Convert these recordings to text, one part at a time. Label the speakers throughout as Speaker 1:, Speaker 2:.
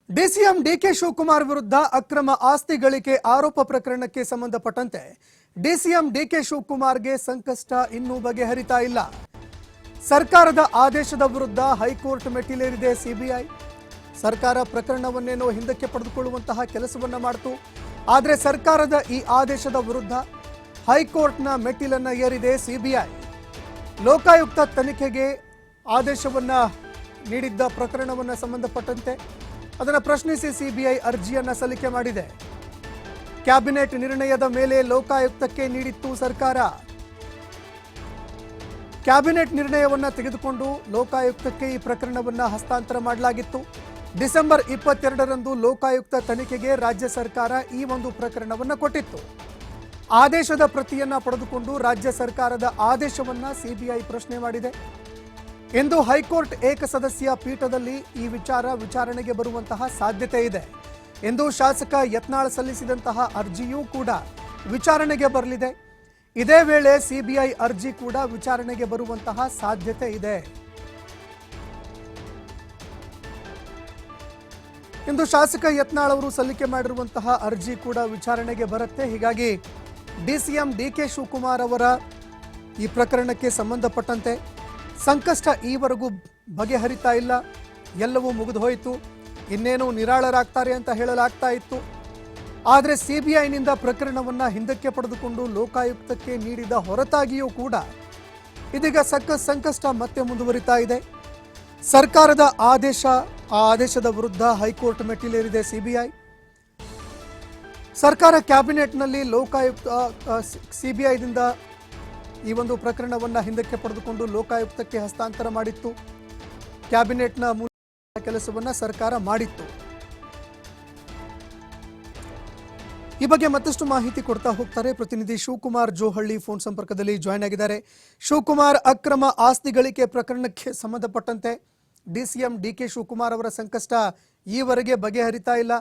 Speaker 1: DCM DK Shivakumar ವಿರುದ್ಧ ಅಕ್ರಮ ಆಸ್ತಿ ಗಳಿಕೆ ಆರೋಪ ಪ್ರಕರಣಕ್ಕೆ ಸಂಬಂಧಪಟ್ಟಂತೆ ಡಿಸಿಎಂ ಡಿಕೆ ಶಿವಕುಮಾರ್ಗೆ ಸಂಕಷ್ಟ ಇನ್ನೂ ಬಗೆಹರಿತಾ ಇಲ್ಲ. ಸರ್ಕಾರದ ಆದೇಶದ ವಿರುದ್ಧ ಹೈಕೋರ್ಟ್ ಮೆಟ್ಟಿಲೇರಿದೆ ಸಿಬಿಐ. ಸರ್ಕಾರ ಪ್ರಕರಣವನ್ನೇನೋ ಹಿಂದಕ್ಕೆ ಪಡೆದುಕೊಳ್ಳುವಂತಹ ಕೆಲಸವನ್ನ ಮಾಡಿತು. ಆದರೆ ಸರ್ಕಾರದ ಈ ಆದೇಶದ ವಿರುದ್ಧ ಹೈಕೋರ್ಟ್ನ ಮೆಟ್ಟಿಲನ್ನ ಏರಿದೆ ಸಿಬಿಐ. ಲೋಕಾಯುಕ್ತ ತನಿಖೆಗೆ ಆದೇಶವನ್ನ ನೀಡಿದ್ದ ಪ್ರಕರಣವನ್ನ ಸಂಬಂಧಪಟ್ಟಂತೆ ಅದನ್ನು ಪ್ರಶ್ನಿಸಿ ಸಿಬಿಐ ಅರ್ಜಿಯನ್ನ ಸಲ್ಲಿಕೆ ಮಾಡಿದೆ. ಕ್ಯಾಬಿನೆಟ್ ನಿರ್ಣಯದ ಮೇಲೆ ಲೋಕಾಯುಕ್ತಕ್ಕೆ ನೀಡಿತ್ತು ಸರ್ಕಾರ. ಕ್ಯಾಬಿನೆಟ್ ನಿರ್ಣಯವನ್ನ ತೆಗೆದುಕೊಂಡು ಲೋಕಾಯುಕ್ತಕ್ಕೆ ಈ ಪ್ರಕರಣವನ್ನ ಹಸ್ತಾಂತರ ಮಾಡಲಾಗಿತ್ತು. ಡಿಸೆಂಬರ್ 22ರಂದು ಲೋಕಾಯುಕ್ತ ತನಿಖೆಗೆ ರಾಜ್ಯ ಸರ್ಕಾರ ಈ ಒಂದು ಪ್ರಕರಣವನ್ನ ಕೊಟ್ಟಿತ್ತು. ಆದೇಶದ ಪ್ರತಿಯನ್ನ ಪಡೆದುಕೊಂಡು ರಾಜ್ಯ ಸರ್ಕಾರದ ಆದೇಶವನ್ನ ಸಿಬಿಐ ಪ್ರಶ್ನೆ ಮಾಡಿದೆ. ಇಂದು ಹೈಕೋರ್ಟ್ ಏಕಸದಸ್ಯ ಪೀಠದಲ್ಲಿ ಈ ವಿಚಾರಣೆಗೆ ಬರುವಂತಹ ಸಾಧ್ಯತೆ ಇದೆ. ಇಂದು ಶಾಸಕ ಯತ್ನಾಳ್ ಸಲ್ಲಿಸಿದಂತಹ ಅರ್ಜಿಯೂ ಕೂಡ ವಿಚಾರಣೆಗೆ ಬರಲಿದೆ. ಇದೇ ವೇಳೆ ಸಿಬಿಐ ಅರ್ಜಿ ಕೂಡ ವಿಚಾರಣೆಗೆ ಬರುವಂತಹ ಸಾಧ್ಯತೆ ಇದೆ. ಇಂದು ಶಾಸಕ ಯತ್ನಾಳ್ ಅವರು ಸಲ್ಲಿಕೆ ಮಾಡಿರುವಂತಹ ಅರ್ಜಿ ಕೂಡ ವಿಚಾರಣೆಗೆ ಬರುತ್ತೆ. ಹೀಗಾಗಿ ಡಿಸಿಎಂ ಡಿಕೆ ಶಿವಕುಮಾರ್ ಅವರ ಈ ಪ್ರಕರಣಕ್ಕೆ ಸಂಬಂಧಪಟ್ಟಂತೆ ಸಂಕಷ್ಟ ಈವರೆಗೂ ಬಗೆಹರಿತಾ ಇಲ್ಲ. ಎಲ್ಲವೂ ಮುಗಿದು ಹೋಯಿತು, ಇನ್ನೇನು ನಿರಾಳರಾಗ್ತಾರೆ ಅಂತ ಹೇಳಲಾಗ್ತಾ ಇತ್ತು. ಆದರೆ ಸಿಬಿಐನಿಂದ ಪ್ರಕರಣವನ್ನು ಹಿಂದಕ್ಕೆ ಪಡೆದುಕೊಂಡು ಲೋಕಾಯುಕ್ತಕ್ಕೆ ನೀಡಿದ ಹೊರತಾಗಿಯೂ ಕೂಡ ಇದೀಗ ಸಂಕಷ್ಟ ಮತ್ತೆ ಮುಂದುವರಿತಾ ಇದೆ. ಸರ್ಕಾರದ ಆದೇಶ, ಆ ಆದೇಶದ ವಿರುದ್ಧ ಹೈಕೋರ್ಟ್ ಮೆಟ್ಟಿಲೇರಿದೆ ಸಿಬಿಐ. ಸರ್ಕಾರ ಕ್ಯಾಬಿನೆಟ್ನಲ್ಲಿ ಸಿಬಿಐದಿಂದ ಈ ಒಂದು ಪ್ರಕರಣವನ್ನು ಹಿಂದಕ್ಕೆ ಪಡೆದುಕೊಂಡು ಲೋಕಾಯುಕ್ತಕ್ಕೆ ಹಸ್ತಾಂತರ ಮಾಡಿತ್ತು. ಕ್ಯಾಬಿನೆಟ್ನ ಮೂಲಕ ಕೆಲಸವನ್ನ ಸರ್ಕಾರ ಮಾಡಿತ್ತು. ಈ ಬಗ್ಗೆ ಮತ್ತಷ್ಟು ಮಾಹಿತಿ ಕೊಡ್ತಾ ಹೋಗ್ತಾರೆ ಪ್ರತಿನಿಧಿ ಶಿವಕುಮಾರ್ ಜೋಹಳ್ಳಿ ಫೋನ್ ಸಂಪರ್ಕದಲ್ಲಿ ಜಾಯ್ನ್ ಆಗಿದ್ದಾರೆ. ಶಿವಕುಮಾರ್, ಅಕ್ರಮ ಆಸ್ತಿ ಗಳಿಕೆ ಪ್ರಕರಣಕ್ಕೆ ಸಂಬಂಧಪಟ್ಟಂತೆ ಡಿಸಿಎಂ ಡಿಕೆ ಶಿವಕುಮಾರ್ ಅವರ ಸಂಕಷ್ಟ ಈವರೆಗೆ ಬಗೆಹರಿತಾ ಇಲ್ಲ.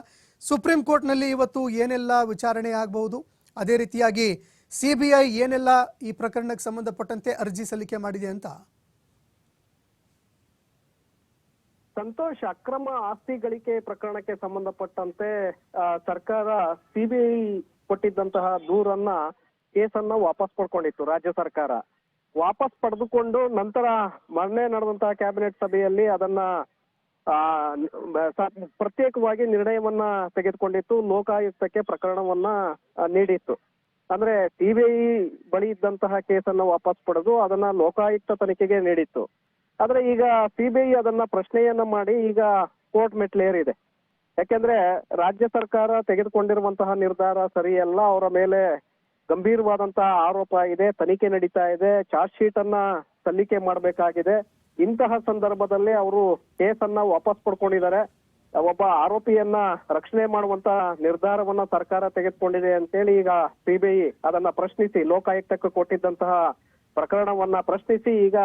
Speaker 1: ಸುಪ್ರೀಂ ಕೋರ್ಟ್ನಲ್ಲಿ ಇವತ್ತು ಏನೆಲ್ಲ ವಿಚಾರಣೆ ಆಗಬಹುದು, ಅದೇ ರೀತಿಯಾಗಿ ಸಿಬಿಐ ಏನೆಲ್ಲ ಈ ಪ್ರಕರಣಕ್ಕೆ ಸಂಬಂಧಪಟ್ಟಂತೆ ಅರ್ಜಿ ಸಲ್ಲಿಕೆ ಮಾಡಿದೆ ಅಂತ?
Speaker 2: ಸಂತೋಷ್, ಅಕ್ರಮ ಆಸ್ತಿ ಗಳಿಕೆ ಪ್ರಕರಣಕ್ಕೆ ಸಂಬಂಧಪಟ್ಟಂತೆ ಸರ್ಕಾರ ಸಿಬಿಐ ಕೊಟ್ಟಿದ್ದಂತಹ ದೂರನ್ನ ಕೇಸನ್ನ ವಾಪಸ್ ಪಡ್ಕೊಂಡಿತ್ತು. ರಾಜ್ಯ ಸರ್ಕಾರ ವಾಪಸ್ ಪಡೆದುಕೊಂಡು ನಂತರ ಮೊನ್ನೆ ನಡೆದಂತಹ ಕ್ಯಾಬಿನೆಟ್ ಸಭೆಯಲ್ಲಿ ಅದನ್ನ ಪ್ರತ್ಯೇಕವಾಗಿ ನಿರ್ಣಯವನ್ನ ತೆಗೆದುಕೊಂಡಿತ್ತು. ಲೋಕಾಯುಕ್ತಕ್ಕೆ ಪ್ರಕರಣವನ್ನ ನೀಡಿತ್ತು. ಅಂದ್ರೆ ಸಿಬಿಐ ಬಳಿ ಇದ್ದಂತಹ ಕೇಸನ್ನ ವಾಪಸ್ ಪಡೆದು ಅದನ್ನ ಲೋಕಾಯುಕ್ತ ತನಿಖೆಗೆ ನೀಡಿತ್ತು. ಆದ್ರೆ ಈಗ ಸಿಬಿಐ ಅದನ್ನ ಪ್ರಶ್ನೆಯನ್ನ ಮಾಡಿ ಈಗ ಕೋರ್ಟ್ ಮೆಟ್ಲೇರಿದೆ. ಯಾಕೆಂದ್ರೆ ರಾಜ್ಯ ಸರ್ಕಾರ ತೆಗೆದುಕೊಂಡಿರುವಂತಹ ನಿರ್ಧಾರ ಸರಿಯಲ್ಲ, ಅವರ ಮೇಲೆ ಗಂಭೀರವಾದಂತಹ ಆರೋಪ ಇದೆ, ತನಿಖೆ ನಡೀತಾ ಇದೆ, ಚಾರ್ಜ್ ಶೀಟ್ ಅನ್ನ ಸಲ್ಲಿಕೆ ಮಾಡಬೇಕಾಗಿದೆ. ಇಂತಹ ಸಂದರ್ಭದಲ್ಲಿ ಅವರು ಕೇಸನ್ನ ವಾಪಸ್ ಪಡ್ಕೊಂಡಿದ್ದಾರೆ. ಒಬ್ಬ ಆರೋಪಿಯನ್ನ ರಕ್ಷಣೆ ಮಾಡುವಂತ ನಿರ್ಧಾರವನ್ನ ಸರ್ಕಾರ ತೆಗೆದುಕೊಂಡಿದೆ ಅಂತೇಳಿ ಈಗ ಸಿಬಿಐ ಅದನ್ನ ಪ್ರಶ್ನಿಸಿ ಲೋಕಾಯುಕ್ತಕ್ಕೆ ಕೊಟ್ಟಿದ್ದಂತಹ ಪ್ರಕರಣವನ್ನ ಪ್ರಶ್ನಿಸಿ ಈಗ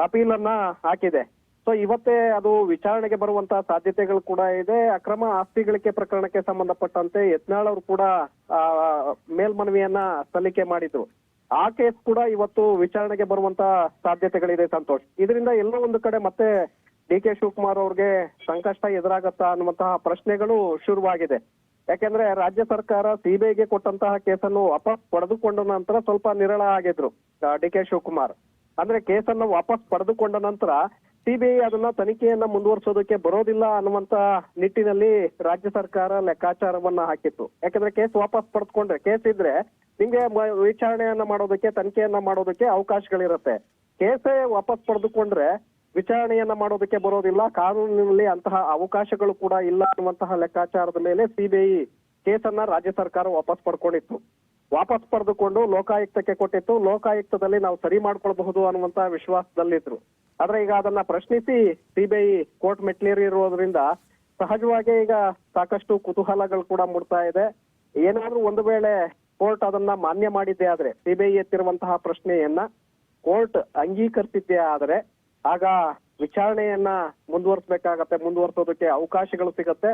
Speaker 2: ಅಪೀಲನ್ನ ಹಾಕಿದೆ. ಸೊ ಇವತ್ತೇ ಅದು ವಿಚಾರಣೆಗೆ ಬರುವಂತಹ ಸಾಧ್ಯತೆಗಳು ಕೂಡ ಇದೆ. ಅಕ್ರಮ ಆಸ್ತಿ ಗಳಿಕೆ ಪ್ರಕರಣಕ್ಕೆ ಸಂಬಂಧಪಟ್ಟಂತೆ ಯತ್ನಾಳ್ ಅವರು ಕೂಡ ಮೇಲ್ಮನವಿಯನ್ನ ಸಲ್ಲಿಕೆ ಮಾಡಿದ್ರು. ಆ ಕೇಸ್ ಕೂಡ ಇವತ್ತು ವಿಚಾರಣೆಗೆ ಬರುವಂತ ಸಾಧ್ಯತೆಗಳಿದೆ ಸಂತೋಷ್. ಇದರಿಂದ ಎಲ್ಲೋ ಒಂದು ಕಡೆ ಮತ್ತೆ ಡಿಕೆ ಶಿವಕುಮಾರ್ ಅವ್ರಿಗೆ ಸಂಕಷ್ಟ ಎದುರಾಗತ್ತಾ ಅನ್ನುವಂತಹ ಪ್ರಶ್ನೆಗಳು ಶುರುವಾಗಿದೆ. ಯಾಕೆಂದ್ರೆ ರಾಜ್ಯ ಸರ್ಕಾರ ಸಿಬಿಐಗೆ ಕೊಟ್ಟಂತಹ ಕೇಸನ್ನು ವಾಪಸ್ ಪಡೆದುಕೊಂಡ ನಂತರ ಸ್ವಲ್ಪ ನಿರಳ ಆಗಿದ್ರು ಡಿಕೆ ಶಿವಕುಮಾರ್. ಅಂದ್ರೆ ಕೇಸನ್ನು ವಾಪಸ್ ಪಡೆದುಕೊಂಡ ನಂತರ ಸಿಬಿಐ ಅದನ್ನ ತನಿಖೆಯನ್ನ ಮುಂದುವರಿಸೋದಕ್ಕೆ ಬರೋದಿಲ್ಲ ಅನ್ನುವಂತ ನಿಟ್ಟಿನಲ್ಲಿ ರಾಜ್ಯ ಸರ್ಕಾರ ಲೆಕ್ಕಾಚಾರವನ್ನ ಹಾಕಿತ್ತು. ಯಾಕಂದ್ರೆ ಕೇಸ್ ವಾಪಸ್ ಪಡೆದುಕೊಂಡ್ರೆ, ಕೇಸ್ ಇದ್ರೆ ನಿಮ್ಗೆ ವಿಚಾರಣೆಯನ್ನ ಮಾಡೋದಕ್ಕೆ, ತನಿಖೆಯನ್ನ ಮಾಡೋದಕ್ಕೆ ಅವಕಾಶಗಳಿರುತ್ತೆ. ಕೇಸೇ ವಾಪಸ್ ಪಡೆದುಕೊಂಡ್ರೆ ವಿಚಾರಣೆಯನ್ನ ಮಾಡೋದಕ್ಕೆ ಬರೋದಿಲ್ಲ, ಕಾನೂನಿನಲ್ಲಿ ಅಂತಹ ಅವಕಾಶಗಳು ಕೂಡ ಇಲ್ಲ ಅನ್ನುವಂತಹ ಲೆಕ್ಕಾಚಾರದ ಮೇಲೆ ಸಿಬಿಐ ಕೇಸನ್ನ ರಾಜ್ಯ ಸರ್ಕಾರ ವಾಪಸ್ ಪಡ್ಕೊಂಡಿತ್ತು. ವಾಪಸ್ ಪಡೆದುಕೊಂಡು ಲೋಕಾಯುಕ್ತಕ್ಕೆ ಕೊಟ್ಟಿತ್ತು. ಲೋಕಾಯುಕ್ತದಲ್ಲಿ ನಾವು ಸರಿ ಮಾಡ್ಕೊಳ್ಬಹುದು ಅನ್ನುವಂತಹ ವಿಶ್ವಾಸದಲ್ಲಿದ್ರು. ಆದ್ರೆ ಈಗ ಅದನ್ನ ಪ್ರಶ್ನಿಸಿ ಸಿಬಿಐ ಕೋರ್ಟ್ ಮೆಟ್ಲೇರಿರೋದ್ರಿಂದ ಸಹಜವಾಗಿ ಈಗ ಸಾಕಷ್ಟು ಕುತೂಹಲಗಳು ಕೂಡ ಮೂಡ್ತಾ ಇದೆ. ಏನಾದ್ರೂ ಒಂದು ವೇಳೆ ಕೋರ್ಟ್ ಅದನ್ನ ಮಾನ್ಯ ಮಾಡಿದ್ದೇ ಆದ್ರೆ, ಸಿಬಿಐ ಎತ್ತಿರುವಂತಹ ಪ್ರಶ್ನೆಯನ್ನ ಕೋರ್ಟ್ ಅಂಗೀಕರಿಸಿದ್ದೇ ಆದ್ರೆ ಆಗ ವಿಚಾರಣೆಯನ್ನ ಮುಂದುವರಿಸೋದಕ್ಕೆ ಅವಕಾಶಗಳು ಸಿಗತ್ತೆ.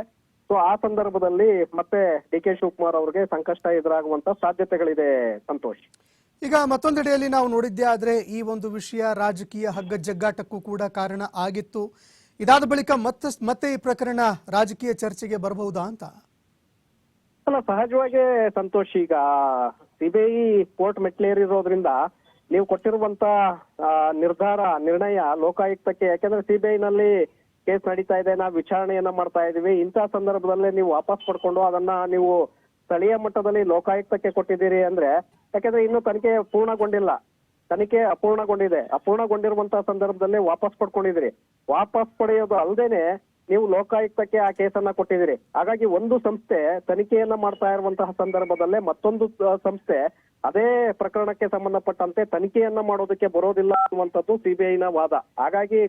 Speaker 2: ಸೊ ಆ ಸಂದರ್ಭದಲ್ಲಿ ಮತ್ತೆ ಡಿಕೆ ಶಿವಕುಮಾರ್ ಅವರಿಗೆ ಸಂಕಷ್ಟ ಎದುರಾಗುವಂತ ಸಾಧ್ಯತೆಗಳಿದೆ ಸಂತೋಷ್.
Speaker 1: ಈಗ ಮತ್ತೊಂದೆಡೆಯಲ್ಲಿ ನಾವು ನೋಡಿದ್ದೇ ಆದ್ರೆ ಈ ಒಂದು ವಿಷಯ ರಾಜಕೀಯ ಹಗ್ಗ ಜಗ್ಗಾಟಕ್ಕೂ ಕೂಡ ಕಾರಣ ಆಗಿತ್ತು. ಇದಾದ ಬಳಿಕ ಮತ್ತೆ ಈ ಪ್ರಕರಣ ರಾಜಕೀಯ ಚರ್ಚೆಗೆ ಬರಬಹುದಾ ಅಂತ?
Speaker 2: ಅಲ್ಲ, ಸಹಜವಾಗಿ ಸಂತೋಷ್, ಈಗ ಸಿಬಿಐ ಕೋರ್ಟ್ ಮೆಟ್ಲೇರಿರೋದ್ರಿಂದ ನೀವು ಕೊಟ್ಟಿರುವಂತ ನಿರ್ಣಯ ಲೋಕಾಯುಕ್ತಕ್ಕೆ, ಯಾಕಂದ್ರೆ ಸಿಬಿಐ ನಲ್ಲಿ ಕೇಸ್ ನಡೀತಾ ಇದೆ, ನಾವು ವಿಚಾರಣೆಯನ್ನ ಮಾಡ್ತಾ ಇದೀವಿ, ಇಂತಹ ಸಂದರ್ಭದಲ್ಲೇ ನೀವು ವಾಪಸ್ ಪಡ್ಕೊಂಡು ಅದನ್ನ ನೀವು ಸ್ಥಳೀಯ ಮಟ್ಟದಲ್ಲಿ ಲೋಕಾಯುಕ್ತಕ್ಕೆ ಕೊಟ್ಟಿದ್ದೀರಿ ಅಂದ್ರೆ, ಯಾಕಂದ್ರೆ ಇನ್ನು ತನಿಖೆ ಪೂರ್ಣಗೊಂಡಿಲ್ಲ, ತನಿಖೆ ಅಪೂರ್ಣಗೊಂಡಿರುವಂತಹ ಸಂದರ್ಭದಲ್ಲಿ ವಾಪಸ್ ಪಡ್ಕೊಂಡಿದ್ದೀರಿ. ವಾಪಸ್ ಪಡೆಯೋದು ಅಲ್ಲದೇನೆ ನೀವು ಲೋಕಾಯುಕ್ತಕ್ಕೆ ಆ ಕೇಸನ್ನ ಕೊಟ್ಟಿದ್ದೀರಿ. ಹಾಗಾಗಿ ಒಂದು ಸಂಸ್ಥೆ ತನಿಖೆಯನ್ನ ಮಾಡ್ತಾ ಇರುವಂತಹ ಸಂದರ್ಭದಲ್ಲೇ ಮತ್ತೊಂದು ಸಂಸ್ಥೆ ಅದೇ ಪ್ರಕರಣಕ್ಕೆ ಸಂಬಂಧಪಟ್ಟಂತೆ ತನಿಖೆಯನ್ನ ಮಾಡೋದಕ್ಕೆ ಬರೋದಿಲ್ಲ ಅನ್ನುವಂಥದ್ದು ಸಿಬಿಐನ ವಾದ. ಹಾಗಾಗಿ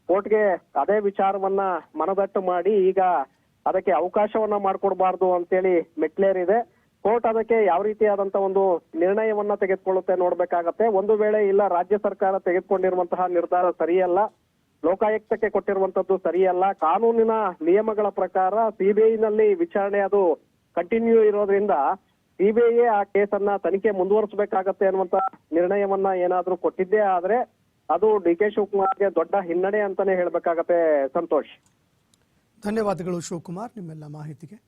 Speaker 2: ಕೋರ್ಟ್ಗೆ ಅದೇ ವಿಚಾರವನ್ನ ಮನದಟ್ಟು ಮಾಡಿ ಈಗ ಅದಕ್ಕೆ ಅವಕಾಶವನ್ನ ಮಾಡ್ಕೊಡ್ಬಾರ್ದು ಅಂತೇಳಿ ಮೆಟ್ಲೇರಿದೆ. ಕೋರ್ಟ್ ಅದಕ್ಕೆ ಯಾವ ರೀತಿಯಾದಂತ ಒಂದು ನಿರ್ಣಯವನ್ನ ತೆಗೆದುಕೊಳ್ಳುತ್ತೆ ನೋಡ್ಬೇಕಾಗತ್ತೆ. ಒಂದು ವೇಳೆ ಇಲ್ಲ, ರಾಜ್ಯ ಸರ್ಕಾರ ತೆಗೆದುಕೊಂಡಿರುವಂತಹ ನಿರ್ಧಾರ ಸರಿಯಲ್ಲ, ಲೋಕಾಯುಕ್ತಕ್ಕೆ ಕೊಟ್ಟಿರುವಂತದ್ದು ಸರಿಯಲ್ಲ, ಕಾನೂನಿನ ನಿಯಮಗಳ ಪ್ರಕಾರ ಸಿಬಿಐ ನಲ್ಲಿ ವಿಚಾರಣೆ ಅದು ಕಂಟಿನ್ಯೂ ಇರೋದ್ರಿಂದ ಸಿಬಿಐ ಆ ಕೇಸನ್ನ ತನಿಖೆ ಮುಂದುವರಿಸಬೇಕಾಗತ್ತೆ ಅನ್ನುವಂತ ನಿರ್ಣಯವನ್ನ ಏನಾದ್ರೂ ಕೊಟ್ಟಿದ್ದೇ ಆದ್ರೆ ಅದು ಡಿ.ಕೆ. ಶಿವಕುಮಾರ್ಗೆ ದೊಡ್ಡ ಹಿನ್ನಡೆ ಅಂತಾನೆ ಹೇಳ್ಬೇಕಾಗತ್ತೆ ಸಂತೋಷ್.
Speaker 1: ಧನ್ಯವಾದಗಳು ಶಿವಕುಮಾರ್, ನಿಮ್ಮೆಲ್ಲ ಮಾಹಿತಿಗೆ.